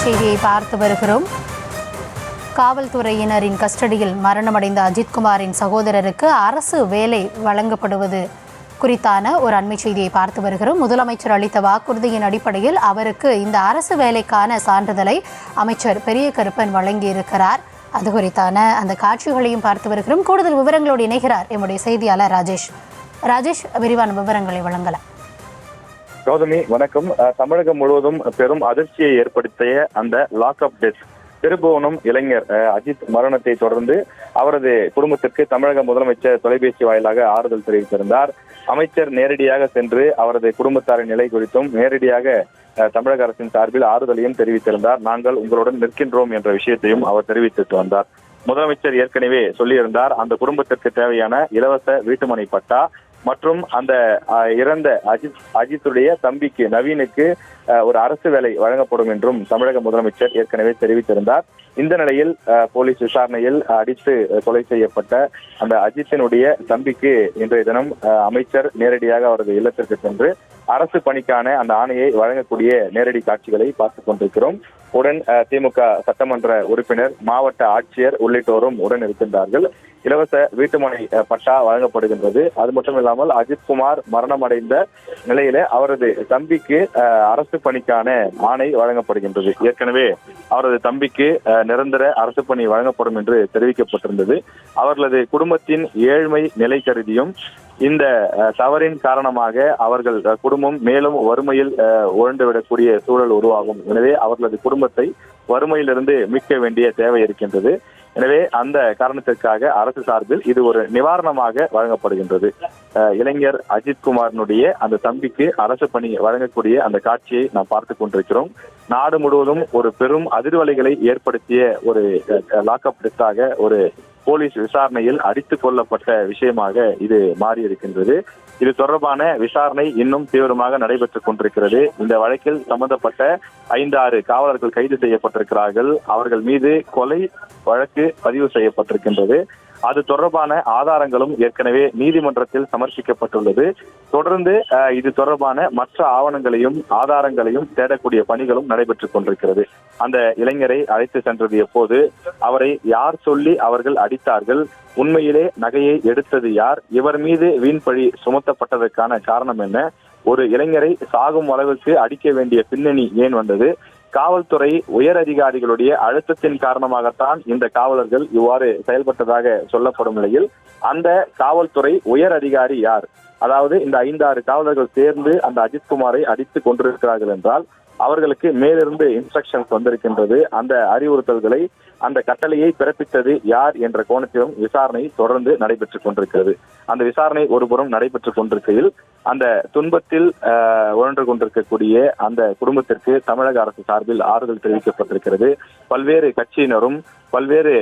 செய்தியை பார்த்து வருகிறோம். காவல்துறையினரின் கஸ்டடியில் மரணமடைந்த அஜித்குமாரின் சகோதரருக்கு அரசு வேலை வழங்கப்படுவது குறித்தான ஒரு அண்மை செய்தியை பார்த்து வருகிறோம். முதலமைச்சர் அளித்த வாக்குறுதியின் அடிப்படையில் அவருக்கு இந்த அரசு வேலைக்கான சான்றிதழை அமைச்சர் பெரிய கருப்பன் வழங்கியிருக்கிறார். அது குறித்தான அந்த காட்சிகளையும் பார்த்து வருகிறோம். கூடுதல் விவரங்களோடு இணைகிறார் எம்முடைய செய்தியாளர் ராஜேஷ். ராஜேஷ், விரிவான விவரங்களை வழங்கலாம். கௌதமி, வணக்கம். தமிழகம் முழுவதும் பெரும் அதிர்ச்சியை ஏற்படுத்திய அந்த லாக்அப் டெத் திருபுவனம் இளைஞர் அஜித் மரணத்தை தொடர்ந்து அவரது குடும்பத்திற்கு தமிழக முதலமைச்சர் தொலைபேசி வாயிலாக ஆறுதல் தெரிவித்திருந்தார். அமைச்சர் நேரடியாக சென்று அவரது குடும்பத்தாரின் நிலை குறித்தும் நேரடியாக தமிழக அரசின் சார்பில் ஆறுதலையும் தெரிவித்திருந்தார். நாங்கள் உங்களுடன் நிற்கின்றோம் என்ற விஷயத்தையும் அவர் தெரிவித்துட்டு வந்தார். முதலமைச்சர் ஏற்கனவே சொல்லியிருந்தார், அந்த குடும்பத்திற்கு தேவையான இலவச வீட்டுமனை பட்டா மற்றும் அந்த இறந்த அஜித்துடைய தம்பிக்கு நவீனுக்கு ஒரு அரசு வேலை வழங்கப்படும் என்றும் தமிழக முதலமைச்சர் ஏற்கனவே தெரிவித்திருந்தார். இந்த நிலையில் போலீஸ் விசாரணையில் அடித்து கொலை செய்யப்பட்ட அந்த அஜித்தினுடைய தம்பிக்கு இன்றைய தினம் அமைச்சர் நேரடியாக அவரது இல்லத்திற்கு சென்று அரசு பணிக்கான அந்த ஆணையை வழங்கக்கூடிய நேரடி காட்சிகளை பார்த்துக் கொண்டிருக்கிறோம். உடன் திமுக சட்டமன்ற உறுப்பினர், மாவட்ட ஆட்சியர் உள்ளிட்டோரும் உடன் இருக்கின்றார்கள். இலவச வீட்டுமனை பட்டா வழங்கப்படுகின்றது. அது மட்டும் இல்லாமல் அஜித்குமார் மரணமடைந்த நிலையில அவரது தம்பிக்கு அரசு பணிக்கான ஆணை வழங்கப்படுகின்றது. ஏற்கனவே அவரது தம்பிக்கு நிரந்தர அரசு பணி வழங்கப்படும் என்று தெரிவிக்கப்பட்டிருந்தது. அவர்களது குடும்பத்தின் ஏழ்மை நிலை கருதியும் இந்த தவறின் காரணமாக அவர்கள் குடும்பம் மேலும் வறுமையில் உழந்துவிடக்கூடிய சூழல் உருவாகும். எனவே அவர்களது குடும்பத்தை வறுமையிலிருந்து மீட்க வேண்டிய தேவை இருக்கின்றது. எனவே அந்த காரணத்திற்காக அரசு சார்பில் இது ஒரு நிவாரணமாக வழங்கப்படுகின்றது. இளைஞர் அஜித்குமாரினுடைய அந்த தம்பிக்கு அரசு பணி வழங்கக்கூடிய அந்த காட்சியை நாம் பார்த்துக் கொண்டிருக்கிறோம். நாடு முழுவதும் ஒரு பெரும் அதிர்வலைகளை ஏற்படுத்திய ஒரு லாக்அப் டெத்தாக, ஒரு போலீஸ் விசாரணையில் அடித்துக் கொள்ளப்பட்ட விஷயமாக இது மாறி இருக்கின்றது. இது தொடர்பான விசாரணை இன்னும் தீவிரமாக நடைபெற்றுக் கொண்டிருக்கிறது. இந்த வழக்கில் சம்பந்தப்பட்ட 5-6 காவலர்கள் கைது செய்யப்பட்டிருக்கிறார்கள். அவர்கள் மீது கொலை வழக்கு பதிவு செய்யப்பட்டிருக்கின்றது. அது தொடர்பான ஆதாரங்களும் ஏற்கனவே நீதிமன்றத்தில் சமர்ப்பிக்கப்பட்டுள்ளது. தொடர்ந்து இது தொடர்பான மற்ற ஆவணங்களையும் ஆதாரங்களையும் தேடக்கூடிய பணிகளும் நடைபெற்றுக் கொண்டிருக்கிறது. அந்த இளைஞரை அழைத்து சென்றது எப்போது, அவரை யார் சொல்லி அவர்கள் அடித்தார்கள், உண்மையிலே நகையை எடுத்தது யார், இவர் மீது வீண்பழி சுமத்தப்பட்டதற்கான காரணம் என்ன, ஒரு இளைஞரை சாகும் அளவுக்கு அடிக்க வேண்டிய பின்னணி ஏன் வந்தது, காவல்துறை உயர் அதிகாரிகளுடைய அழுத்தத்தின் காரணமாகத்தான் இந்த காவலர்கள் இவ்வாறு செயல்பட்டதாக சொல்லப்படும் நிலையில் அந்த காவல்துறை உயர் அதிகாரி யார், அதாவது இந்த 5-6 காவலர்கள் சேர்ந்து அந்த அஜித்குமாரை அடித்து கொண்டிருக்கிறார்கள் என்றால் அவர்களுக்கு மேலிருந்து இன்ஸ்ட்ரக்ஷன்ஸ் வந்திருக்கின்றது. அந்த அறிவுறுத்தல்களை, அந்த கட்டளையை பிறப்பித்தது யார் என்ற கோணத்திலும் விசாரணை தொடர்ந்து நடைபெற்றுக் கொண்டிருக்கிறது. அந்த விசாரணை ஒருபுறம் நடைபெற்றுக் கொண்டிருக்கையில் அந்த துன்பத்தில் உழன்று கொண்டிருக்கக்கூடிய அந்த குடும்பத்திற்கு தமிழக அரசு சார்பில் ஆறுதல் தெரிவிக்கப்பட்டிருக்கிறது. பல்வேறு கட்சியினரும் பல்வேறு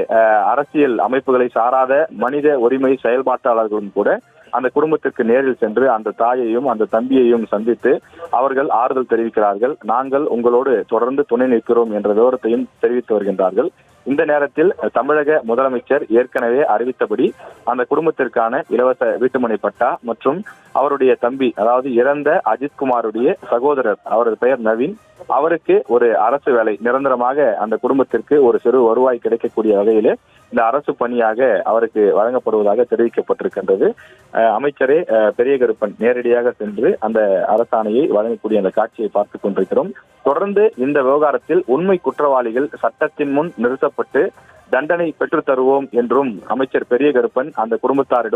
அரசியல் அமைப்புகளை சாராத மனித உரிமை செயல்பாட்டாளர்களும் கூட அந்த குடும்பத்திற்கு நேரில் சென்று அந்த தாயையும் அந்த தம்பியையும் சந்தித்து அவர்கள் ஆறுதல் தெரிவிக்கிறார்கள். நாங்கள் உங்களோடு தொடர்ந்து துணை நிற்கிறோம் என்ற விவரத்தையும் தெரிவித்து வருகின்றார்கள். இந்த நேரத்தில் தமிழக முதலமைச்சர் ஏற்கனவே அறிவித்தபடி அந்த குடும்பத்திற்கான இலவச வீட்டுமனை பட்டா மற்றும் அவருடைய தம்பி, அதாவது இறந்த அஜித்குமாருடைய சகோதரர், அவரது பெயர் நவீன், அவருக்கு ஒரு அரசு வேலை நிரந்தரமாக அந்த குடும்பத்திற்கு ஒரு சிறு வருவாய் கிடைக்கக்கூடிய வகையிலே இந்த அரசு பணியாக அவருக்கு வழங்கப்படுவதாக தெரிவிக்கப்பட்டிருக்கின்றது. அமைச்சரே பெரிய கருப்பன் நேரடியாக சென்று அந்த அரசாணையை வழங்கக்கூடிய அந்த காட்சியை பார்த்துக் கொண்டிருக்கிறோம். தொடர்ந்து இந்த விவகாரத்தில் உண்மை குற்றவாளிகள் சட்டத்தின் முன் நிறுத்தப்பட்டு தண்டனை பெற்றுத் தருவோம் என்றும் அமைச்சர் பெரிய கருப்பன் அந்த குடும்பத்தாரிடம்